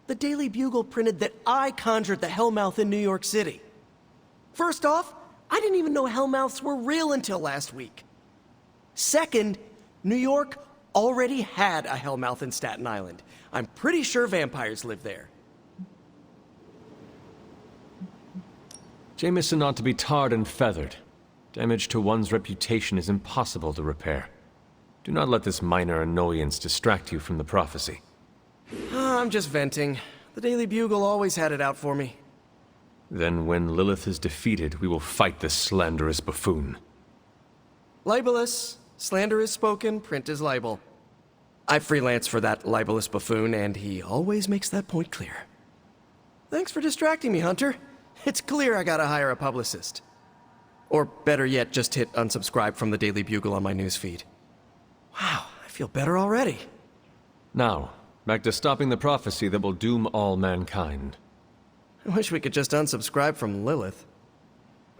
The Daily Bugle printed that I conjured the Hellmouth in New York City. First off, I didn't even know Hellmouths were real until last week. Second, New York already had a Hellmouth in Staten Island. I'm pretty sure vampires live there. Jameson ought to be tarred and feathered. Damage to one's reputation is impossible to repair. Do not let this minor annoyance distract you from the prophecy. I'm just venting. The Daily Bugle always had it out for me. Then when Lilith is defeated, we will fight this slanderous buffoon. Libelous. Slander is spoken, print is libel. I freelance for that libelous buffoon, and he always makes that point clear. Thanks for distracting me, Hunter. It's clear I gotta hire a publicist. Or better yet, just hit unsubscribe from the Daily Bugle on my newsfeed. Wow, I feel better already. Now, back to stopping the prophecy that will doom all mankind. I wish we could just unsubscribe from Lilith.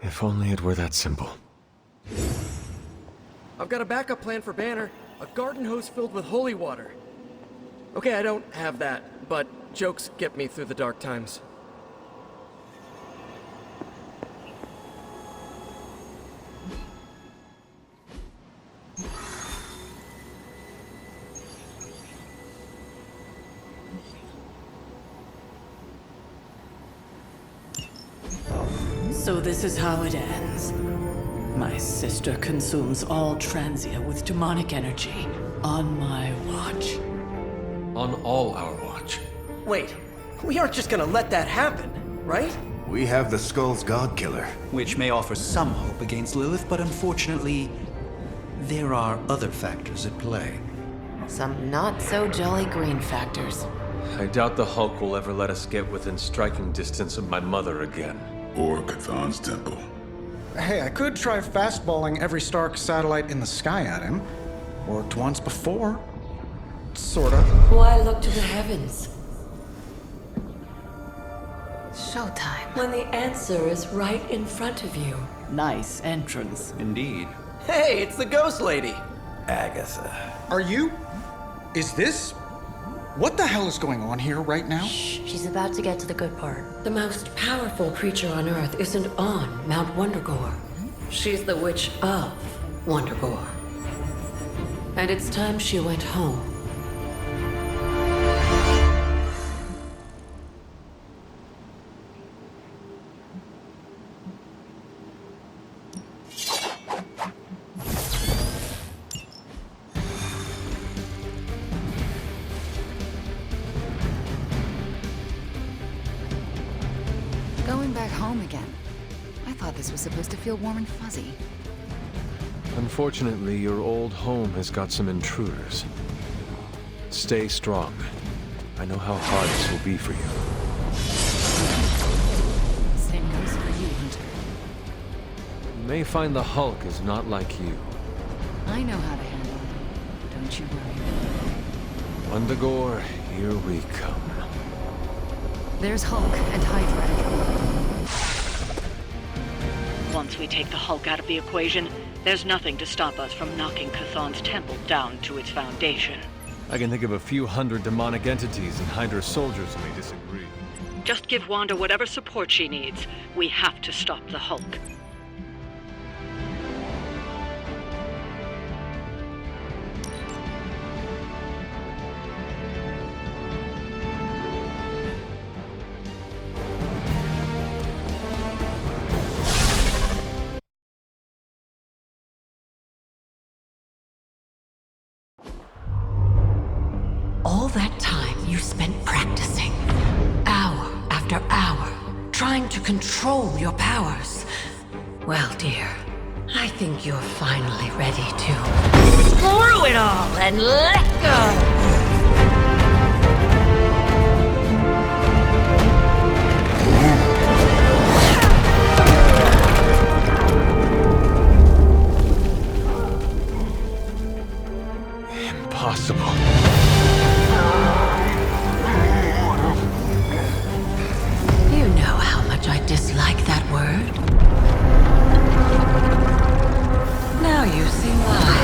If only it were that simple. I've got a backup plan for Banner. A garden hose filled with holy water. Okay, I don't have that, but jokes get me through the dark times. So this is how it ends. My sister consumes all transia with demonic energy on my watch. On all our watch. Wait, we aren't just gonna let that happen, right? We have the Skull's God Killer. Which may offer some hope against Lilith, but unfortunately, there are other factors at play. Some not-so-jolly green factors. I doubt the Hulk will ever let us get within striking distance of my mother again. Or Chthon's temple. Hey, I could try fastballing every Stark satellite in the sky at him. Worked once before. Sorta. Why look to the heavens Showtime. when the answer is right in front of you? Nice entrance. Indeed. Hey, it's the Ghost Lady! Agatha. Are you? Is this? What the hell is going on here right now? Shh, she's about to get to the good part. The most powerful creature on Earth isn't on Mount Wundagore. She's the witch of Wundagore. And it's time she went home. Going back home again. I thought this was supposed to feel warm and fuzzy. Unfortunately, your old home has got some intruders. Stay strong. I know how hard this will be for you. Same goes for you, Hunter. You may find the Hulk is not like you. I know how to handle it. Don't you worry. Wundagore, here we come. There's Hulk and Hydra. Once we take the Hulk out of the equation, there's nothing to stop us from knocking Chthon's temple down to its foundation. I can think of a few hundred demonic entities, and Hydra soldiers may disagree. Just give Wanda whatever support she needs. We have to stop the Hulk. All that time you spent practicing, hour after hour, trying to control your powers. Well, dear, I think you're finally ready to screw it all and let go! Impossible. You know how much I dislike that word. Now you see why.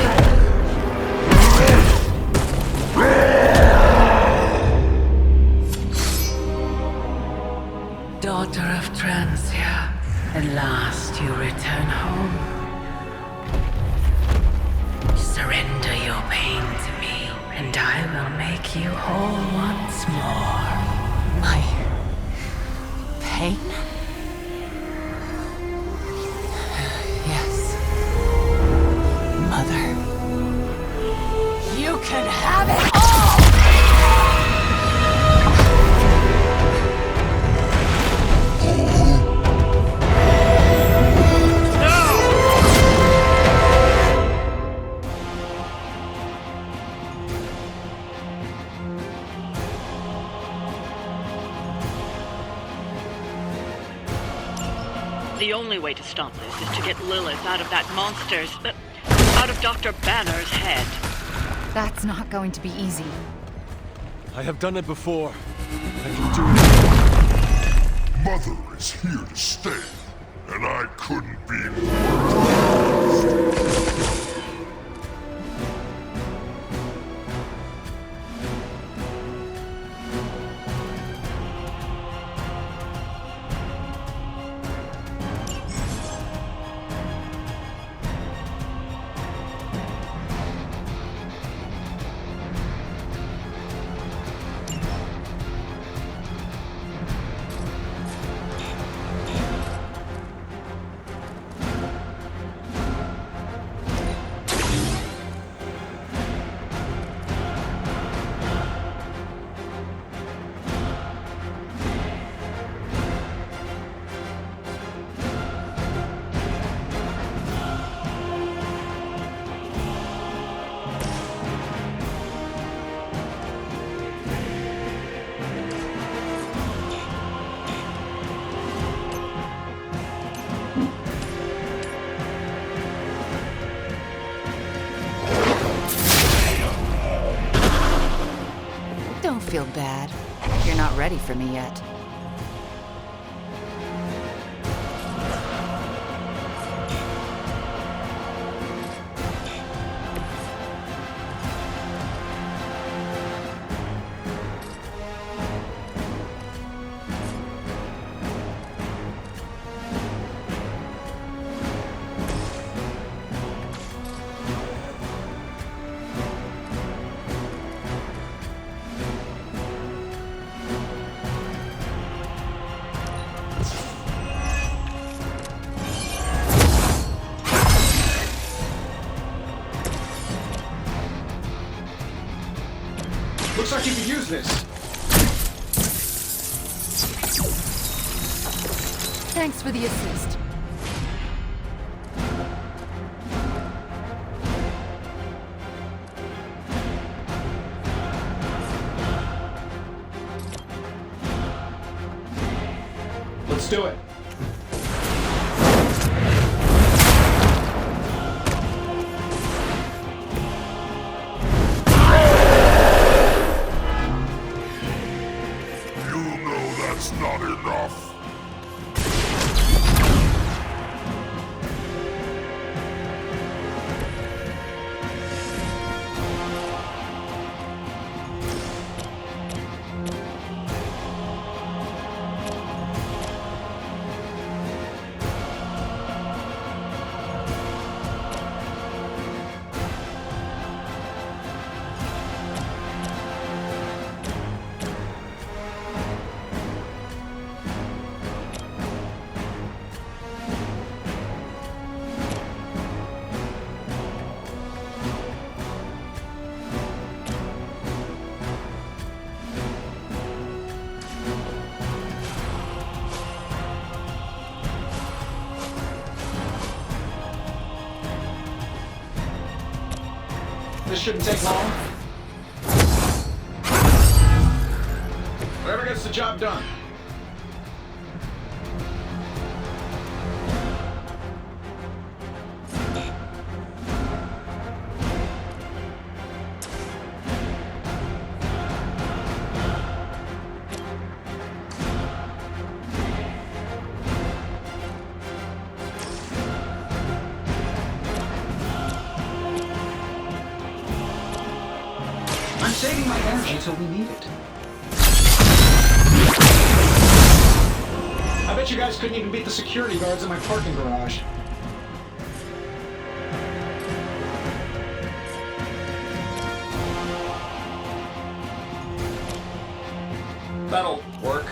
daughter of Transia. At last you return home. Surrender your pain to me, and I will make you whole once more. My pain? Yes. Mother. You can have it all! The only way to stop this is to get Lilith out of that out of Dr. Banner's head. That's not going to be easy. I have done it before. I can do it. Mother is here to stay, and I couldn't be more. Don't feel bad. You're not ready for me yet. Looks like you could use this. Thanks for the assist. Let's do it. That's not enough. This shouldn't take long. Whatever gets the job done. I'm saving my energy till we need it. bet you guys couldn't even beat the security guards in my parking garage. That'll work.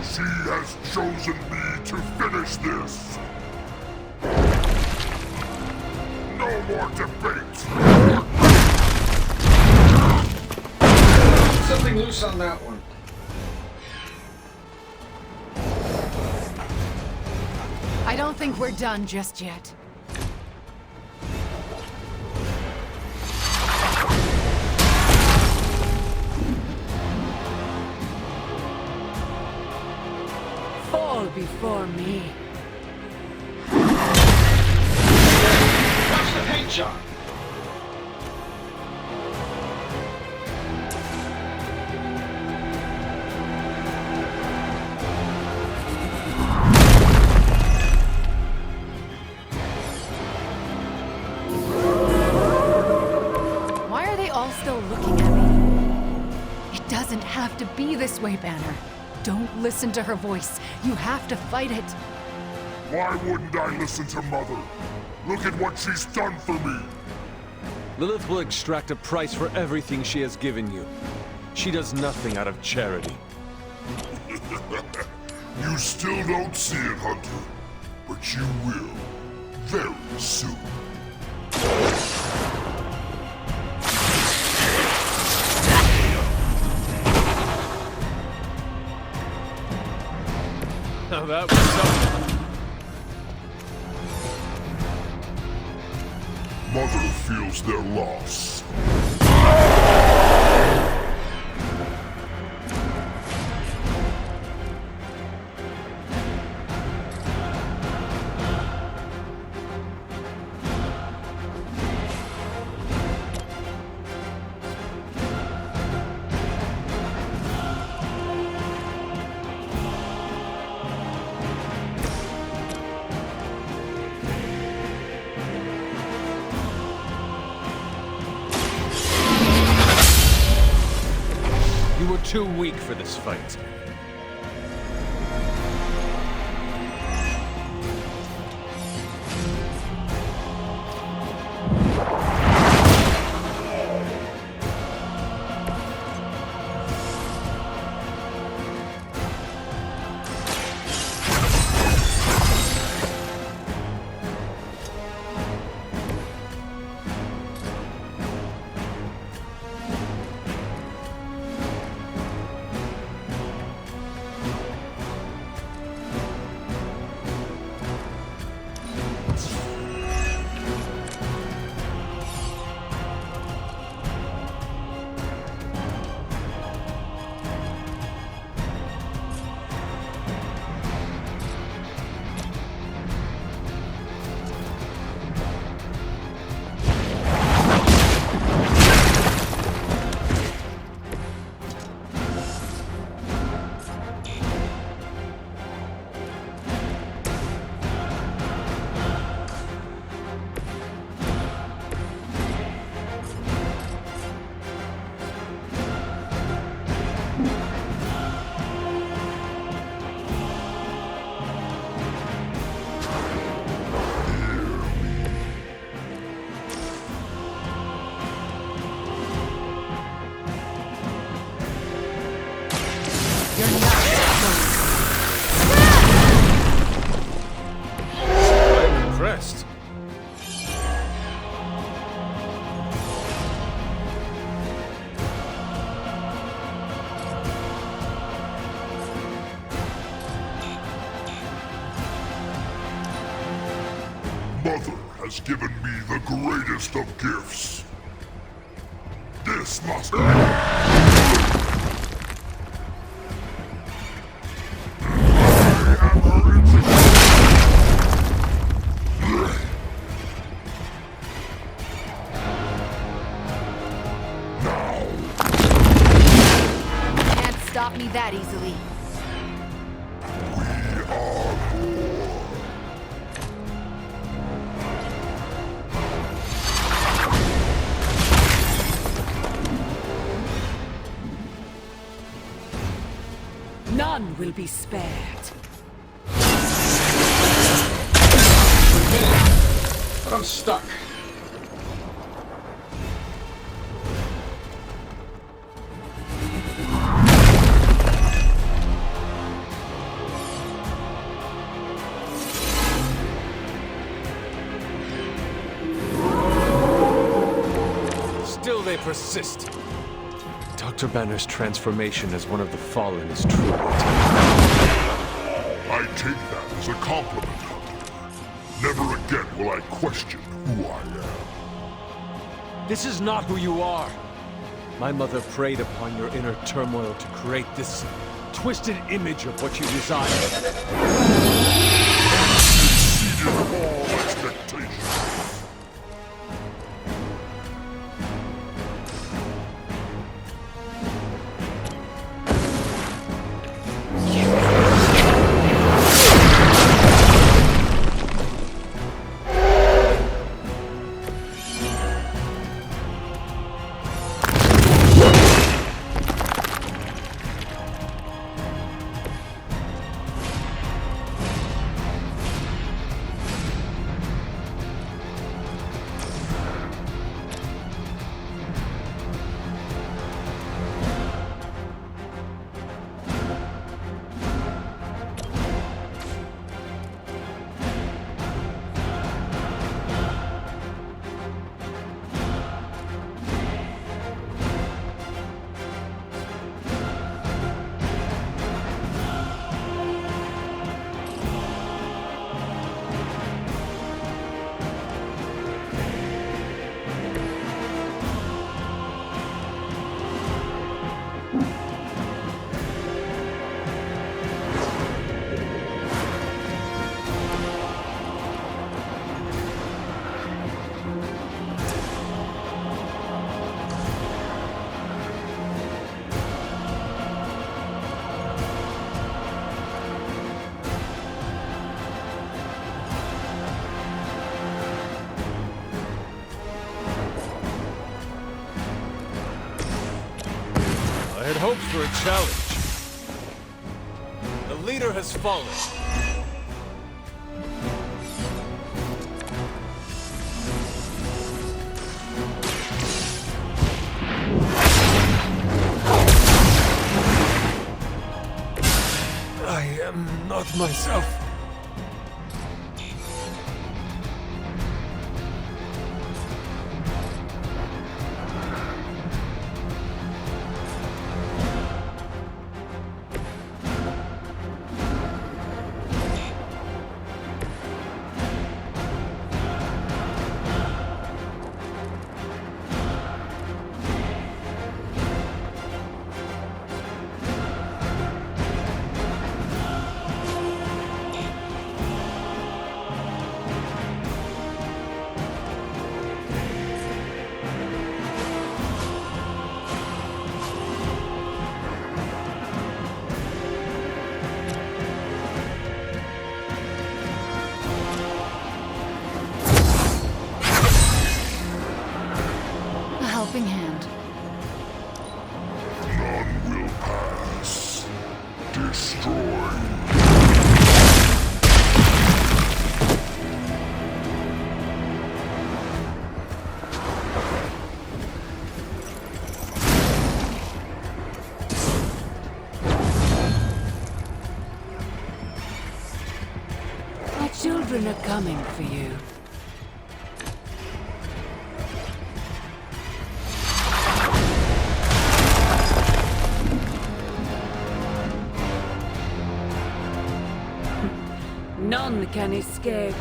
She has chosen me to finish this. No more debate. Something loose on that one. I don't think we're done just yet. Fall before me. Watch the paint job. Why are they all still looking at me? It doesn't have to be this way, Banner. Don't listen to her voice. You have to fight it. Why wouldn't I listen to Mother? Look at what she's done for me. Lilith will extract a price for everything she has given you. She does nothing out of charity. You still don't see it, Hunter. But you will. Very soon. Now that was something. Mother feels their loss. You were too weak for this fight. I'm impressed. Mother has given me the greatest of gifts. This must Can't stop me that easily. None will be spared. But I'm stuck. Still they persist. Dr. Banner's transformation as one of the Fallen is true. I take that as a compliment, Hunter. Never again will I question who I am. This is not who you are. My mother preyed upon your inner turmoil to create this twisted image of what you desire. Exceeded all expectations. I had hoped for a challenge. The leader has fallen. I am not myself. A helping hand. None will pass. Destroy. My children are coming for you. None can escape.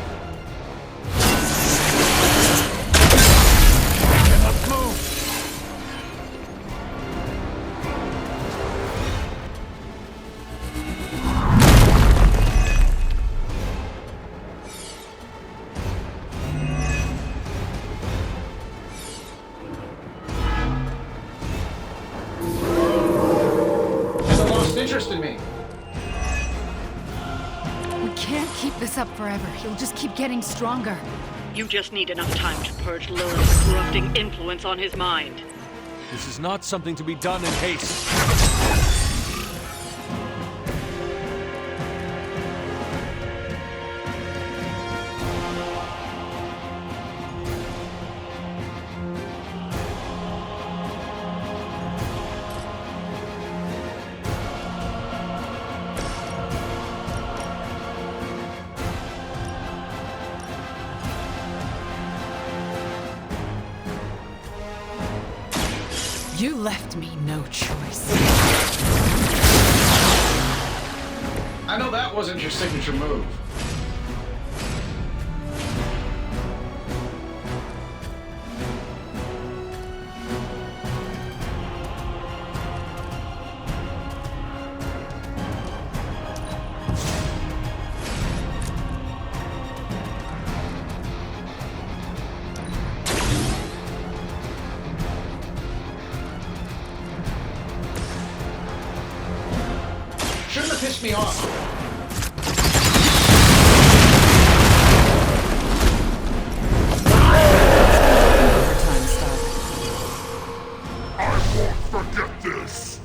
this up forever. He'll just keep getting stronger. You just need enough time to purge Lilith's corrupting influence on his mind. This is not something to be done in haste. You left me no choice. I know that wasn't your signature move. Shouldn't have pissed me off. Overtime started. I won't forget this!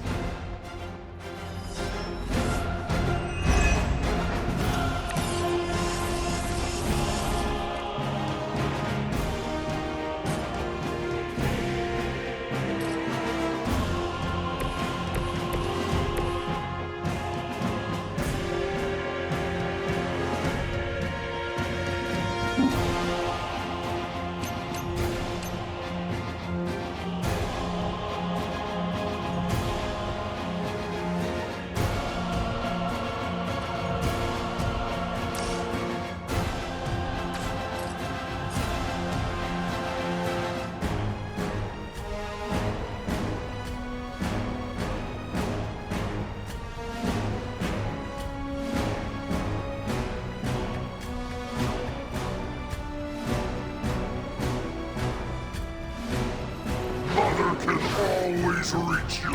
Mother can always reach you!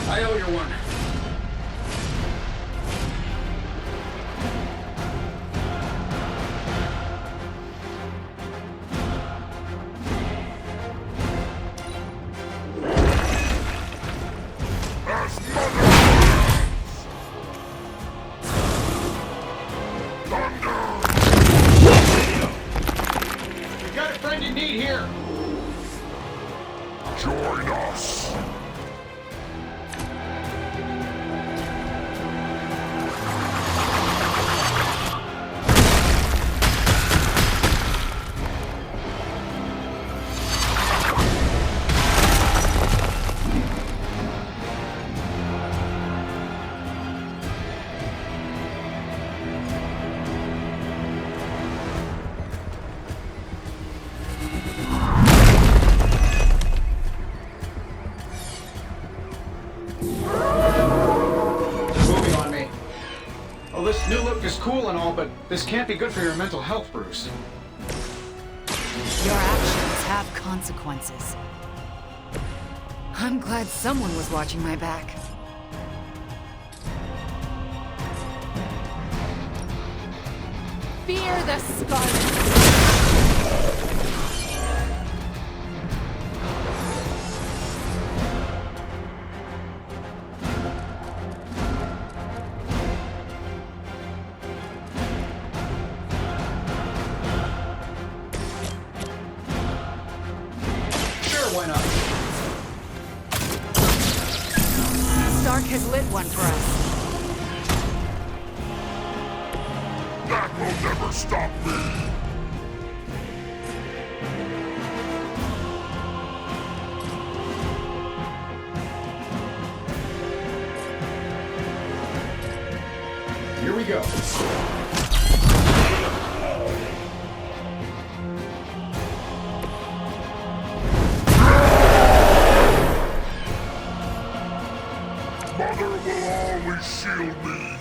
I owe you one. As Mother You got a friend in need here. join us! This new look is cool and all, but this can't be good for your mental health, Bruce. Your actions have consequences. I'm glad someone was watching my back. Fear the Spartans! Why not? Stark has lit one for us. That will never stop me! Here we go. Mother will me?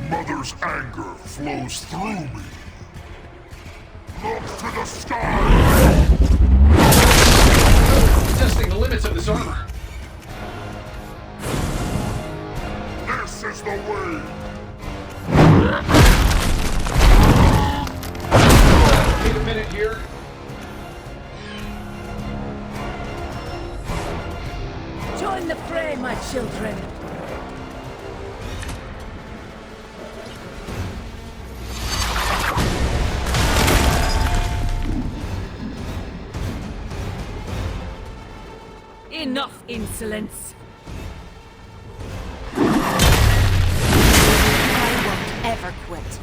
Mother's anger flows through me. Look to the sky! Testing the limits of this armor. This is the way! Need a minute here. Join the fray, my children. Enough insolence! I won't ever quit.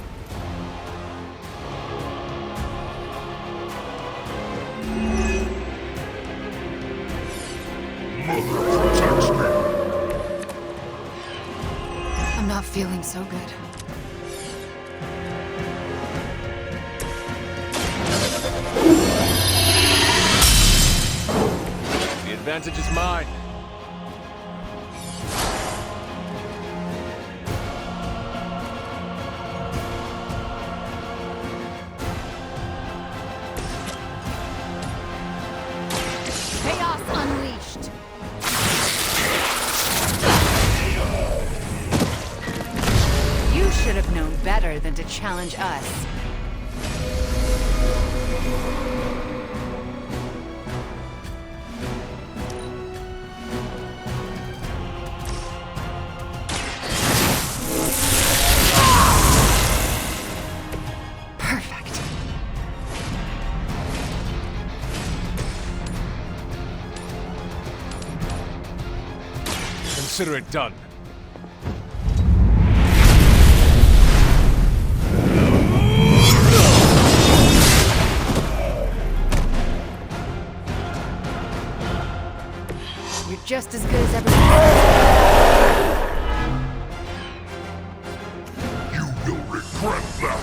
Mother protects me! I'm not feeling so good. The advantage is mine. Chaos unleashed. You should have known better than to challenge us. Perfect. Consider it done. You're just as good as everyone else. You will regret that!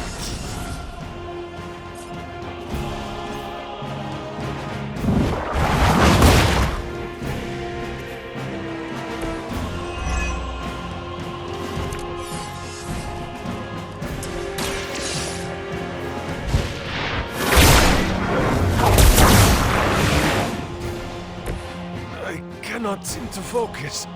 I cannot seem to focus.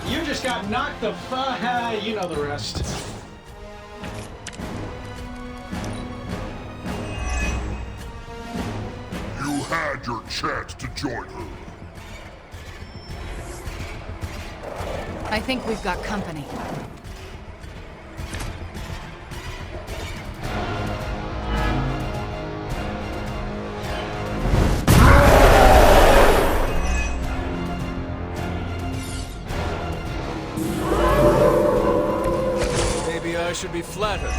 You just got knocked the you know the rest. You had your chance to join her. I think we've got company. flattered.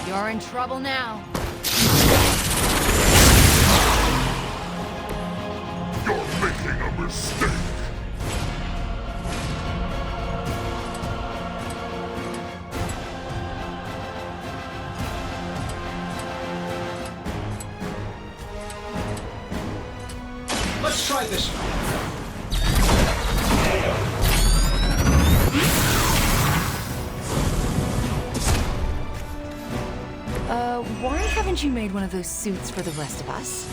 You're in trouble now. You're making a mistake. Let's try this one. Why haven't you made one of those suits for the rest of us?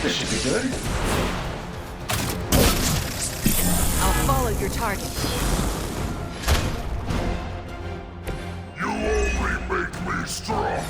This should be good. I'll follow your target. You only make me stronger.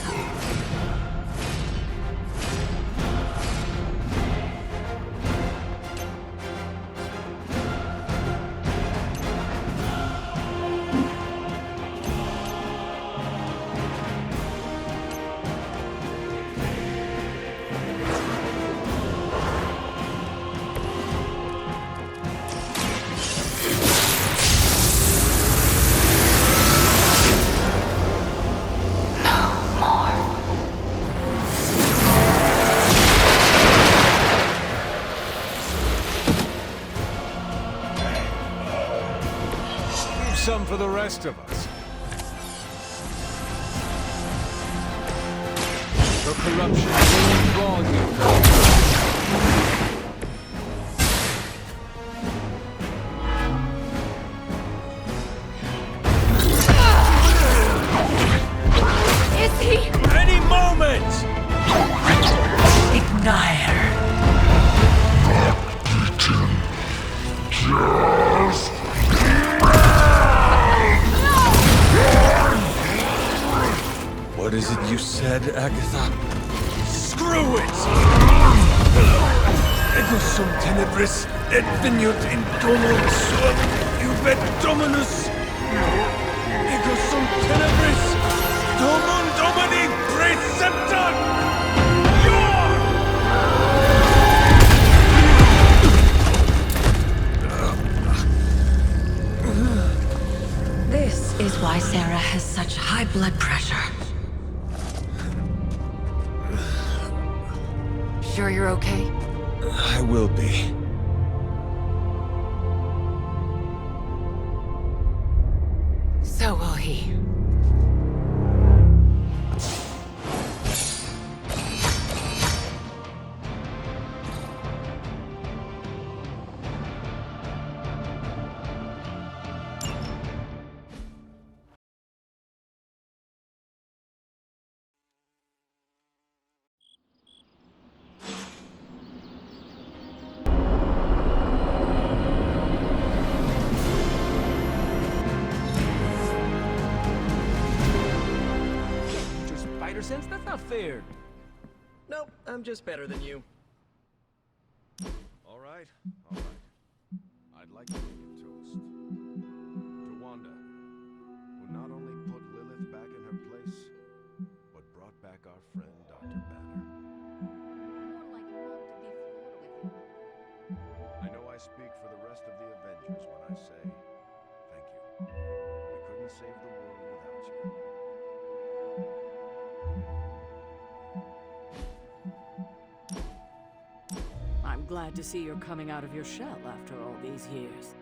Some for the rest of us. The corruption will draw you. Is he? Any moment! Ignite her. What is it you said, Agatha? Screw it! Ego sum tenebris et veniut in domum suum iubet dominus. Ego sum tenebris domum domini preceptor. This is why Sarah has such high blood pressure. Sure you're okay? I will be. So will he. Sense? That's not fair. Nope, I'm just better than you. All right. I'd like to make a toast to Wanda, who not only put Lilith back in her place, but brought back our friend Dr. Banner. I know I speak for the rest of the Avengers when I say thank you. We couldn't save the world without you. I'm glad to see you're coming out of your shell after all these years.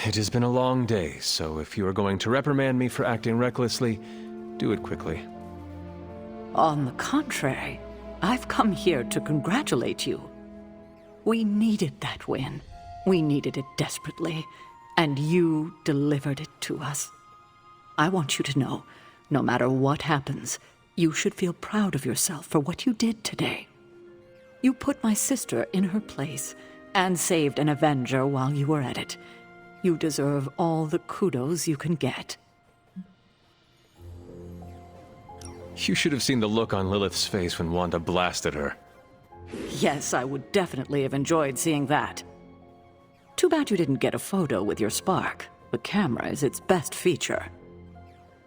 It has been a long day, so if you are going to reprimand me for acting recklessly, do it quickly. On the contrary, I've come here to congratulate you. We needed that win. We needed it desperately, and you delivered it to us. I want you to know, no matter what happens, you should feel proud of yourself for what you did today. You put my sister in her place and saved an Avenger while you were at it. You deserve all the kudos you can get. You should have seen the look on Lilith's face when Wanda blasted her. Yes, I would definitely have enjoyed seeing that. Too bad you didn't get a photo with your spark. The camera is its best feature.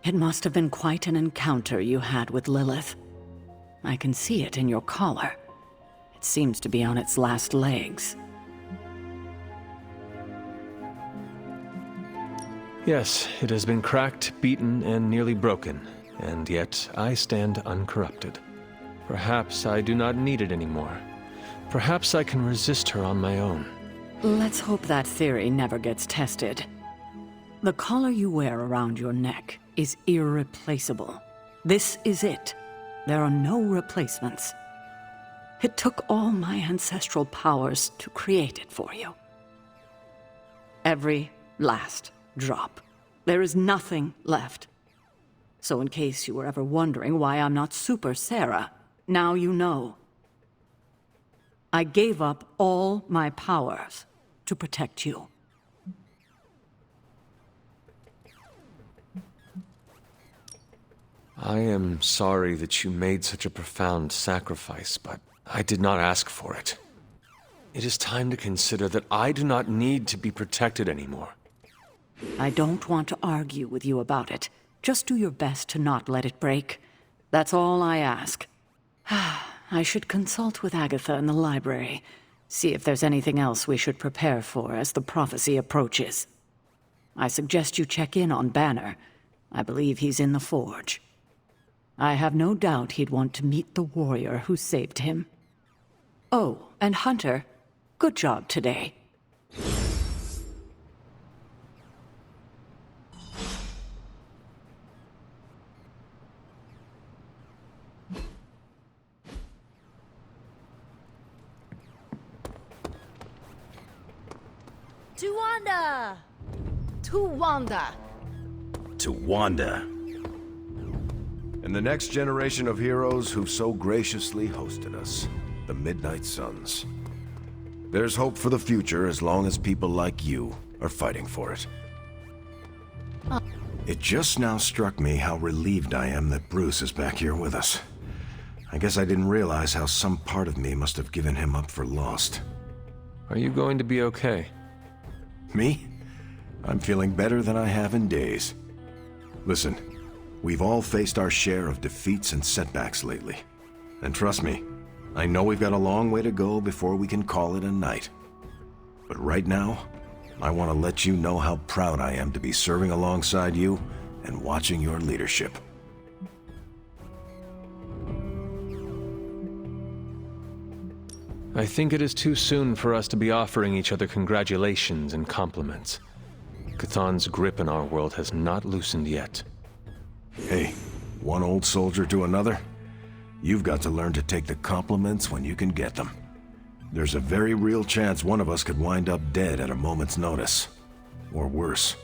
It must have been quite an encounter you had with Lilith. I can see it in your collar. It seems to be on its last legs. Yes, it has been cracked, beaten, and nearly broken, and yet I stand uncorrupted. Perhaps I do not need it anymore. Perhaps I can resist her on my own. Let's hope that theory never gets tested. The collar you wear around your neck is irreplaceable. This is it. There are no replacements. It took all my ancestral powers to create it for you. Every last drop. There is nothing left. So in case you were ever wondering why I'm not Super Sarah, now you know. I gave up all my powers to protect you. I am sorry that you made such a profound sacrifice, but I did not ask for it. It is time to consider that I do not need to be protected anymore. I don't want to argue with you about it. Just do your best to not let it break. That's all I ask. I should consult with Agatha in the library, see if there's anything else we should prepare for as the prophecy approaches. I suggest you check in on Banner. I believe he's in the forge. I have no doubt he'd want to meet the warrior who saved him. Oh, and Hunter, good job today. To Wanda! To Wanda! To Wanda. And the next generation of heroes who so graciously hosted us, the Midnight Suns. There's hope for the future as long as people like you are fighting for it. It just now struck me how relieved I am that Bruce is back here with us. I guess I didn't realize how some part of me must have given him up for lost. Are you going to be okay? Me? I'm feeling better than I have in days. Listen, we've all faced our share of defeats and setbacks lately. And trust me, I know we've got a long way to go before we can call it a night. But right now, I want to let you know how proud I am to be serving alongside you and watching your leadership. I think it is too soon for us to be offering each other congratulations and compliments. Chthon's grip in our world has not loosened yet. Hey, one old soldier to another? You've got to learn to take the compliments when you can get them. There's a very real chance one of us could wind up dead at a moment's notice. Or worse.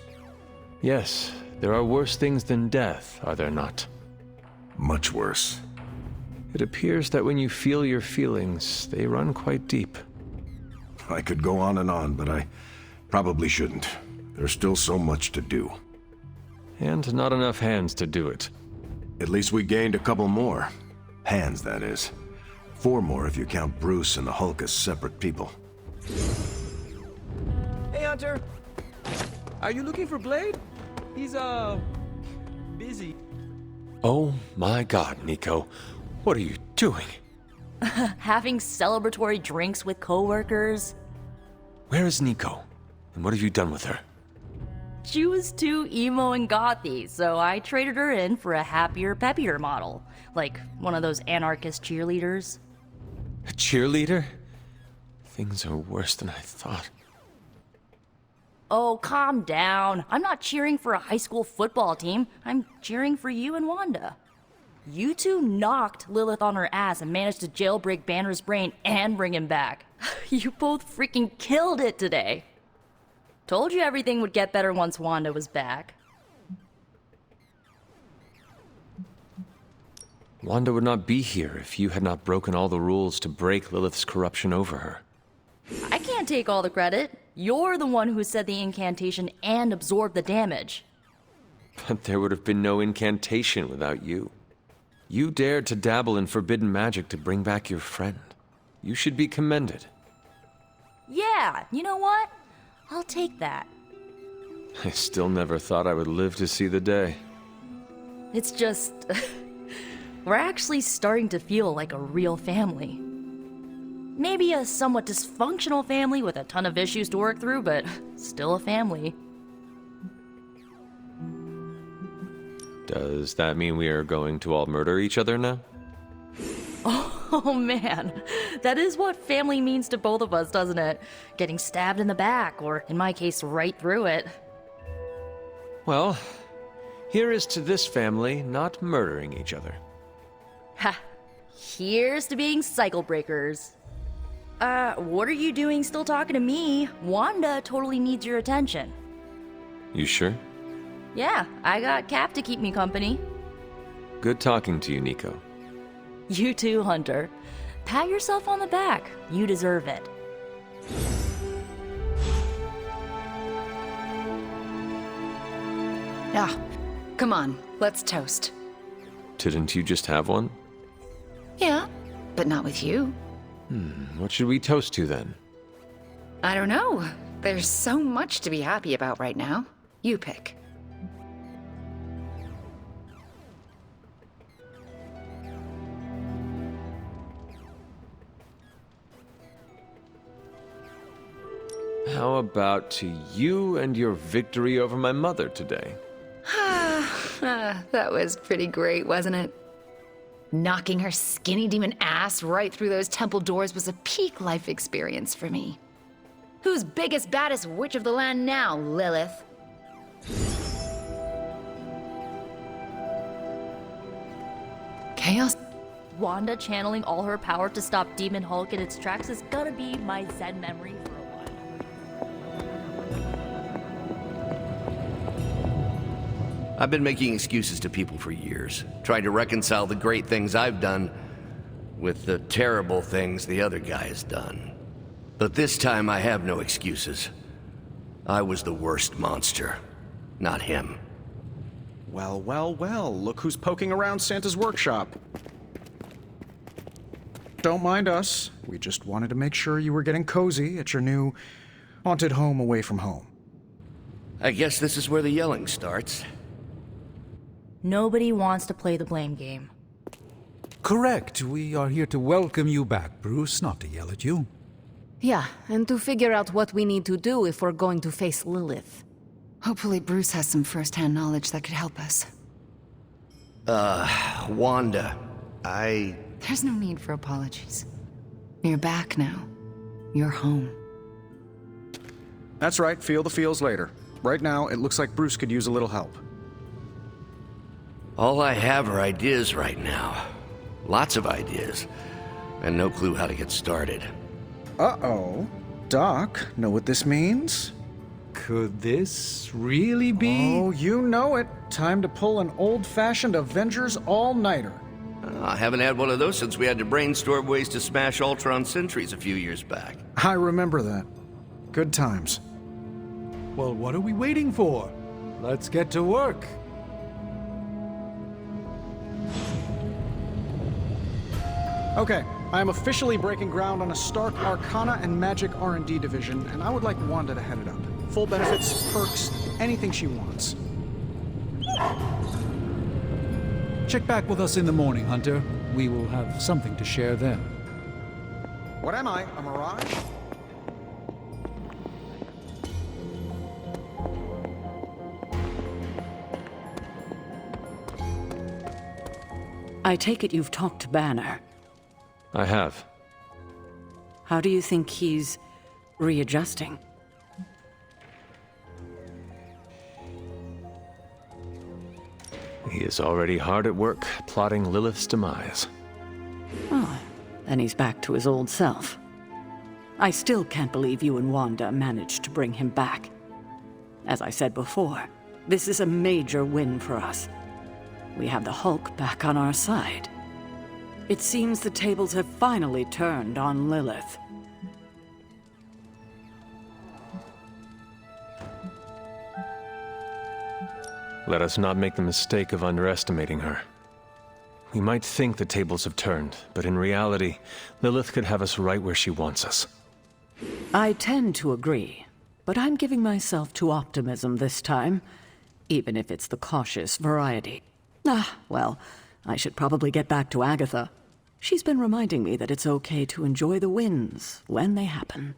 Yes, there are worse things than death, are there not? Much worse. It appears that when you feel your feelings, they run quite deep. I could go on, but I probably shouldn't. There's still so much to do. And not enough hands to do it. At least we gained a couple more. Hands, that is. 4 more if you count Bruce and the Hulk as separate people. Hey, Hunter. Are you looking for Blade? He's, busy. Oh my god, Nico. What are you doing? Having celebratory drinks with coworkers. Where is Nico? And what have you done with her? She was too emo and gothy, so I traded her in for a happier, peppier model. Like one of those anarchist cheerleaders. A cheerleader? Things are worse than I thought. Oh, calm down. I'm not cheering for a high school football team. I'm cheering for you and Wanda. You two knocked Lilith on her ass and managed to jailbreak Banner's brain and bring him back. You both freaking killed it today. Told you everything would get better once Wanda was back. Wanda would not be here if you had not broken all the rules to break Lilith's corruption over her. I can't take all the credit. You're the one who said the incantation and absorbed the damage. But there would have been no incantation without you. You dared to dabble in forbidden magic to bring back your friend. You should be commended. Yeah, you know what? I'll take that. I still never thought I would live to see the day. It's just... we're actually starting to feel like a real family. Maybe a somewhat dysfunctional family with a ton of issues to work through, but still a family. Does that mean we are going to all murder each other now? Oh man, that is what family means to both of us, doesn't it? Getting stabbed in the back, or in my case, right through it. Well, here is to this family not murdering each other. Ha! Here's to being cycle breakers. What are you doing still talking to me? Wanda totally needs your attention. You sure? Yeah, I got Cap to keep me company. Good talking to you, Nico. You too, Hunter. Pat yourself on the back. You deserve it. Ah, come on, let's toast. Didn't you just have one? Yeah, but not with you. What should we toast to then? I don't know. There's so much to be happy about right now. You pick. How about to you and your victory over my mother today? That was pretty great, wasn't it? Knocking her skinny demon ass right through those temple doors was a peak life experience for me. Who's biggest, baddest witch of the land now, Lilith? Chaos? Wanda channeling all her power to stop Demon Hulk in its tracks is gonna be my Zen memory for a while. I've been making excuses to people for years, trying to reconcile the great things I've done with the terrible things the other guy has done. But this time I have no excuses. I was the worst monster, not him. Well, well, well, look who's poking around Santa's workshop. Don't mind us. We just wanted to make sure you were getting cozy at your new haunted home away from home. I guess this is where the yelling starts. Nobody wants to play the blame game. Correct. We are here to welcome you back, Bruce, not to yell at you. Yeah, and to figure out what we need to do if we're going to face Lilith. Hopefully Bruce has some first-hand knowledge that could help us. Wanda, There's no need for apologies. You're back now. You're home. That's right, feel the feels later. Right now, it looks like Bruce could use a little help. All I have are ideas right now. Lots of ideas. And no clue how to get started. Uh-oh. Doc, know what this means? Could this really be? Oh, you know it. Time to pull an old-fashioned Avengers all-nighter. I haven't had one of those since we had to brainstorm ways to smash Ultron sentries a few years back. I remember that. Good times. Well, what are we waiting for? Let's get to work. Okay, I am officially breaking ground on a Stark Arcana and Magic R&D division, and I would like Wanda to head it up. Full benefits, perks, anything she wants. Check back with us in the morning, Hunter. We will have something to share then. What am I, a mirage? I take it you've talked to Banner. I have. How do you think he's readjusting? He is already hard at work, plotting Lilith's demise. Oh, then he's back to his old self. I still can't believe you and Wanda managed to bring him back. As I said before, this is a major win for us. We have the Hulk back on our side. It seems the tables have finally turned on Lilith. Let us not make the mistake of underestimating her. We might think the tables have turned, but in reality, Lilith could have us right where she wants us. I tend to agree, but I'm giving myself to optimism this time, even if it's the cautious variety. Well, I should probably get back to Agatha. She's been reminding me that it's okay to enjoy the wins when they happen.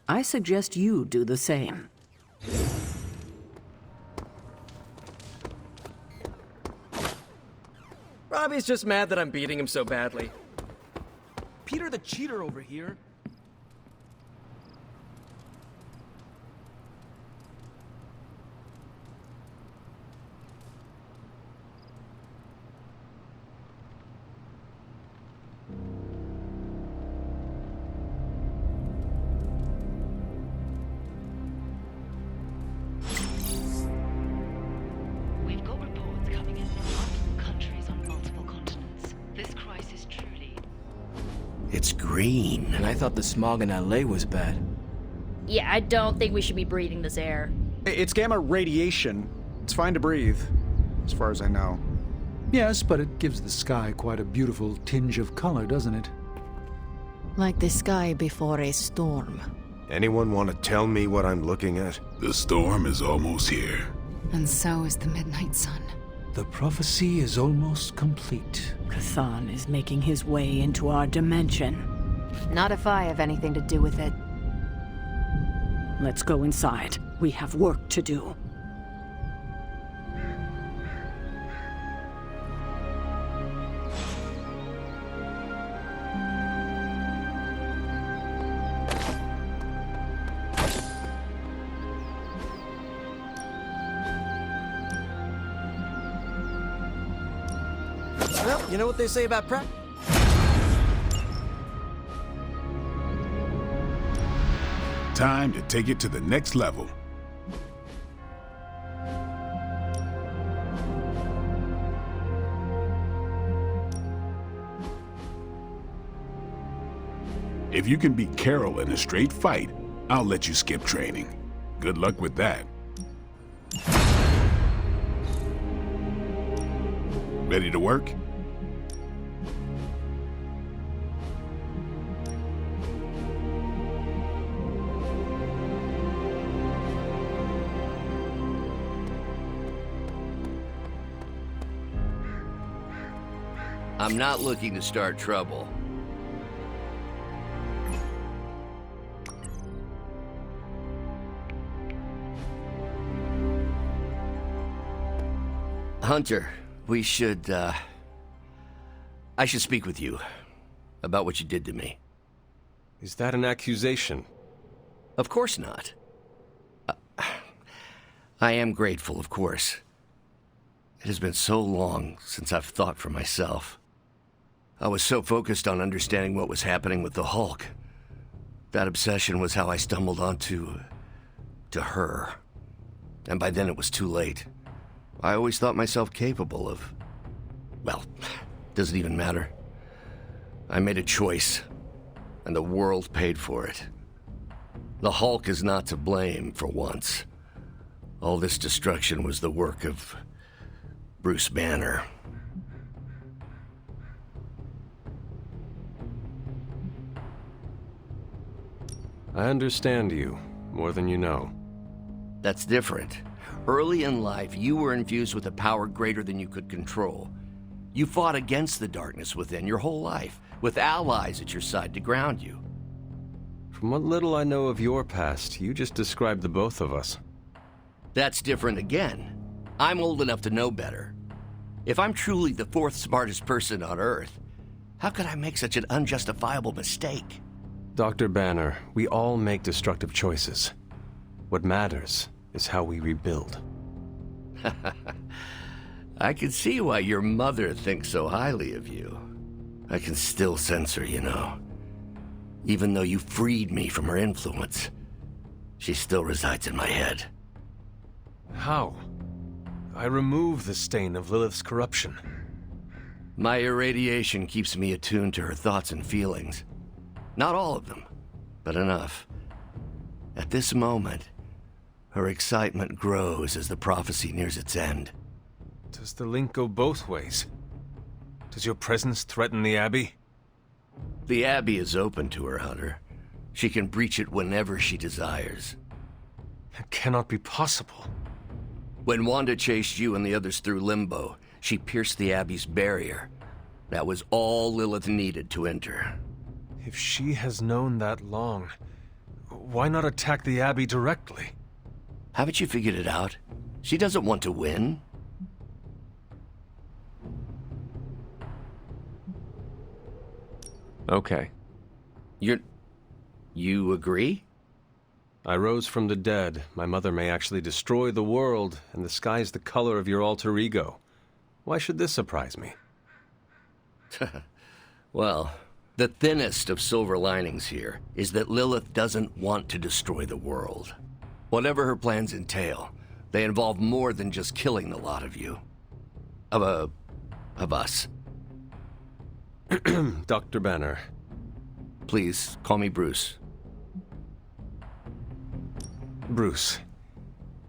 I suggest you do the same. Robbie's just mad that I'm beating him so badly. Peter the cheater over here. We've got reports coming in from multiple countries on multiple continents. This crisis truly... It's green. And I thought the smog in LA was bad. Yeah, I don't think we should be breathing this air. It's gamma radiation. It's fine to breathe, as far as I know. Yes, but it gives the sky quite a beautiful tinge of color, doesn't it? Like the sky before a storm. Anyone want to tell me what I'm looking at? The storm is almost here. And so is the midnight sun. The prophecy is almost complete. Chthon is making his way into our dimension. Not if I have anything to do with it. Let's go inside. We have work to do. Well, you know what they say about prep? Time to take it to the next level. If you can beat Carol in a straight fight, I'll let you skip training. Good luck with that. Ready to work? I'm not looking to start trouble. Hunter, we should, I should speak with you about what you did to me. Is that an accusation? Of course not. I am grateful, of course. It has been so long since I've thought for myself. I was so focused on understanding what was happening with the Hulk. That obsession was how I stumbled onto her. And by then it was too late. I always thought myself capable of... well, doesn't even matter. I made a choice, and the world paid for it. The Hulk is not to blame for once. All this destruction was the work of Bruce Banner. I understand you, more than you know. That's different. Early in life, you were infused with a power greater than you could control. You fought against the darkness within your whole life, with allies at your side to ground you. From what little I know of your past, you just described the both of us. That's different again. I'm old enough to know better. If I'm truly the fourth smartest person on Earth, how could I make such an unjustifiable mistake? Dr. Banner, we all make destructive choices. What matters is how we rebuild. I can see why your mother thinks so highly of you. I can still sense her, you know. Even though you freed me from her influence, she still resides in my head. How? I remove the stain of Lilith's corruption. My irradiation keeps me attuned to her thoughts and feelings. Not all of them, but enough. At this moment, her excitement grows as the prophecy nears its end. Does the link go both ways? Does your presence threaten the Abbey? The Abbey is open to her, Hunter. She can breach it whenever she desires. That cannot be possible. When Wanda chased you and the others through Limbo, she pierced the Abbey's barrier. That was all Lilith needed to enter. If she has known that long, why not attack the Abbey directly? Haven't you figured it out? She doesn't want to win. Okay. You agree? I rose from the dead. My mother may actually destroy the world, and the sky's the color of your alter ego. Why should this surprise me? Well, the thinnest of silver linings here is that Lilith doesn't want to destroy the world. Whatever her plans entail, they involve more than just killing the lot of you. Of us. Dr. Banner. Please, call me Bruce. Bruce,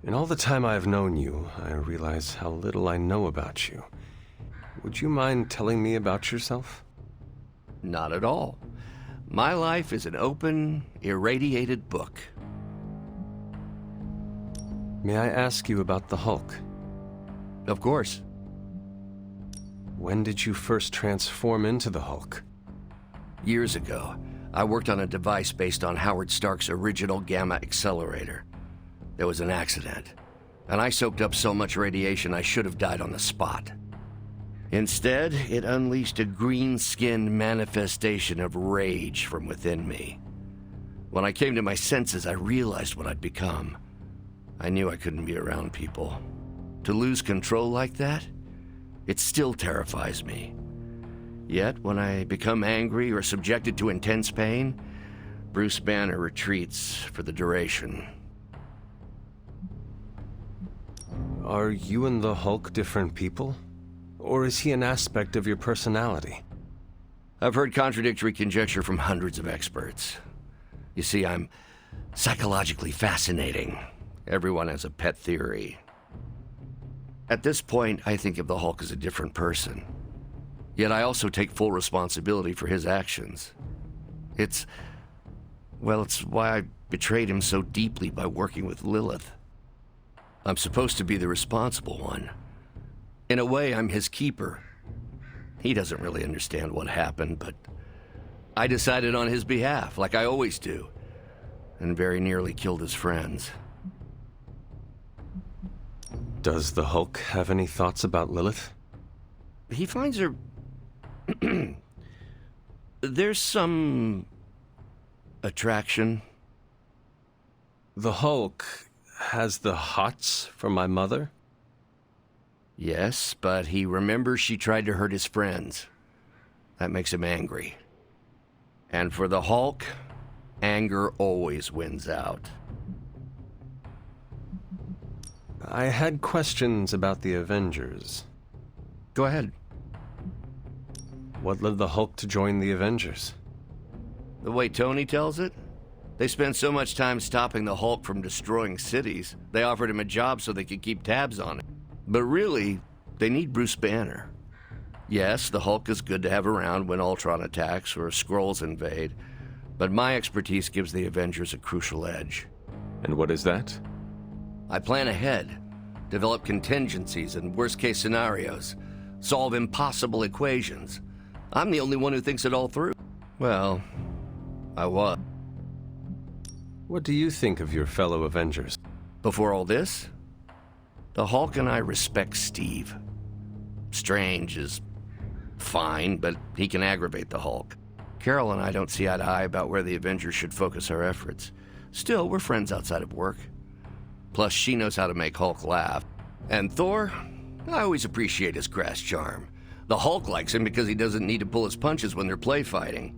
in all the time I've known you, I realize how little I know about you. Would you mind telling me about yourself? Not at all. My life is an open, irradiated book. May I ask you about the Hulk? Of course. When did you first transform into the Hulk? Years ago, I worked on a device based on Howard Stark's original gamma accelerator. There was an accident, and I soaked up so much radiation I should have died on the spot. Instead, it unleashed a green-skinned manifestation of rage from within me. When I came to my senses, I realized what I'd become. I knew I couldn't be around people. To lose control like that, it still terrifies me. Yet, when I become angry or subjected to intense pain, Bruce Banner retreats for the duration. Are you and the Hulk different people? Or is he an aspect of your personality? I've heard contradictory conjecture from hundreds of experts. You see, I'm psychologically fascinating. Everyone has a pet theory. At this point, I think of the Hulk as a different person. Yet I also take full responsibility for his actions. It's why I betrayed him so deeply by working with Lilith. I'm supposed to be the responsible one. In a way, I'm his keeper. He doesn't really understand what happened, but I decided on his behalf, like I always do, and very nearly killed his friends. Does the Hulk have any thoughts about Lilith? He finds her... There's some... attraction. The Hulk has the hots for my mother? Yes, but he remembers she tried to hurt his friends. That makes him angry. And for the Hulk, anger always wins out. I had questions about the Avengers. Go ahead. What led the Hulk to join the Avengers? The way Tony tells it, they spent so much time stopping the Hulk from destroying cities, they offered him a job so they could keep tabs on him. But really, they need Bruce Banner. Yes, the Hulk is good to have around when Ultron attacks or Skrulls invade, but my expertise gives the Avengers a crucial edge. And what is that? I plan ahead, develop contingencies and worst-case scenarios, solve impossible equations. I'm the only one who thinks it all through. Well, I was. What do you think of your fellow Avengers? Before all this, the Hulk and I respect Steve. Strange is fine, but he can aggravate the Hulk. Carol and I don't see eye to eye about where the Avengers should focus our efforts. Still, we're friends outside of work. Plus, she knows how to make Hulk laugh. And Thor? I always appreciate his crass charm. The Hulk likes him because he doesn't need to pull his punches when they're play fighting.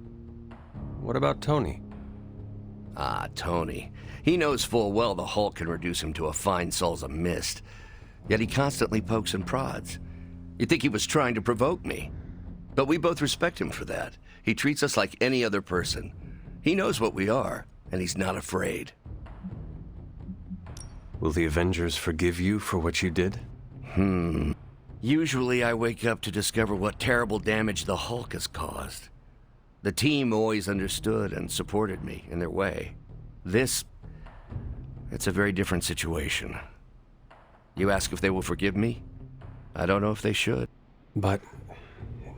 What about Tony? Ah, Tony. He knows full well the Hulk can reduce him to a fine salsa mist. Yet he constantly pokes and prods. You'd think he was trying to provoke me. But we both respect him for that. He treats us like any other person. He knows what we are, and he's not afraid. Will the Avengers forgive you for what you did? Usually I wake up to discover what terrible damage the Hulk has caused. The team always understood and supported me in their way. It's a very different situation. You ask if they will forgive me? I don't know if they should. But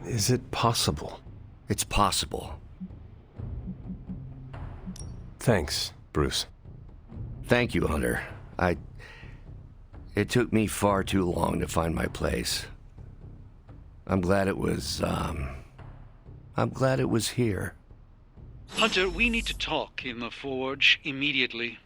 is it possible? It's possible. Thanks, Bruce. Thank you, Hunter. It took me far too long to find my place. I'm glad it was here. Hunter, we need to talk in the Forge immediately.